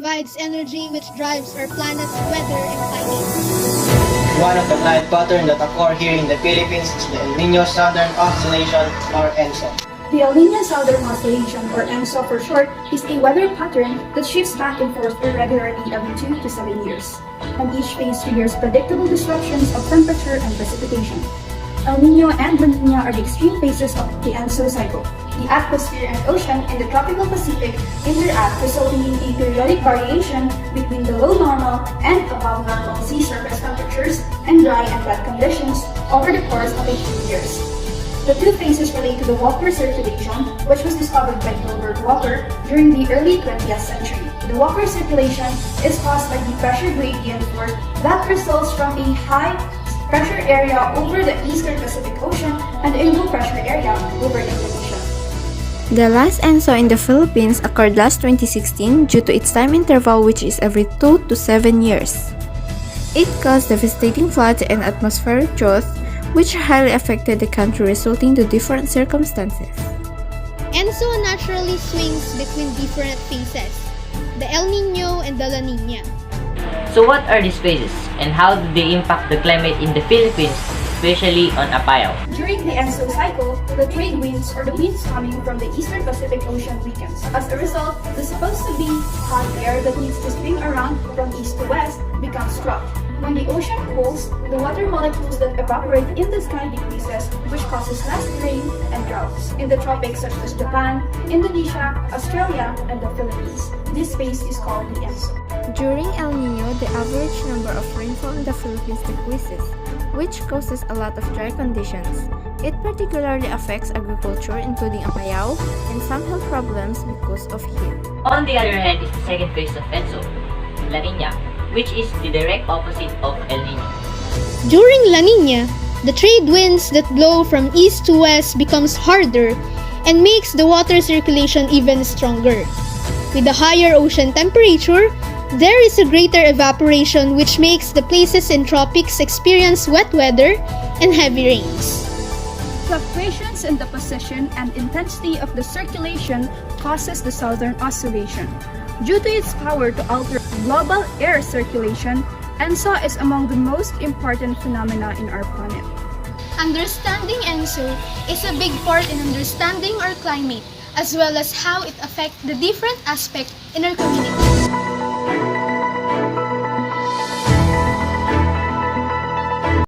provides energy which drives our planet's weather and climate. One of the climate patterns that occur here in the Philippines is the El Niño Southern Oscillation, or ENSO. The El Niño Southern Oscillation, or ENSO for short, is a weather pattern that shifts back and forth irregularly every 2 to 7 years, and each phase triggers predictable disruptions of temperature and precipitation. El Niño and La Niña are the extreme phases of the ENSO cycle. The atmosphere and ocean in the tropical Pacific interact, resulting in a periodic variation between the low normal and above normal sea surface temperatures and dry and wet conditions over the course of a few years. The two phases relate to the Walker circulation, which was discovered by Gilbert Walker during the early 20th century. The Walker circulation is caused by the pressure gradient force that results from a high pressure area over the eastern Pacific Ocean and a low pressure area over Indonesia. The last ENSO in the Philippines occurred last 2016 due to its time interval, which is every 2 to 7 years. It caused devastating floods and atmospheric droughts, which highly affected the country, resulting to different circumstances. ENSO naturally swings between different phases, the El Niño and the La Niña. So what are these phases and how do they impact the climate in the Philippines, especially on Apayao? During the ENSO cycle, the trade winds or the winds coming from the eastern Pacific Ocean weakens. As a result, the supposed to be hot air that needs to spin around from east to west becomes trapped. When the ocean cools, the water molecules that evaporate in the sky decreases, which causes less rain and droughts in the tropics such as Japan, Indonesia, Australia, and the Philippines. This phase is called the ENSO. During El Niño, the average number of rainfall in the Philippines decreases, which causes a lot of dry conditions. It particularly affects agriculture, including Apayao, and some health problems because of heat. On the other hand is the second phase of ENSO, La Niña, which is the direct opposite of El Niño. During La Niña, the trade winds that blow from east to west becomes harder and makes the water circulation even stronger. With a higher ocean temperature, there is a greater evaporation, which makes the places in tropics experience wet weather and heavy rains. Fluctuations in the position and intensity of the circulation causes the southern oscillation. Due to its power to alter global air circulation, ENSO is among the most important phenomena in our planet. Understanding ENSO is a big part in understanding our climate, as well as how it affects the different aspects in our community.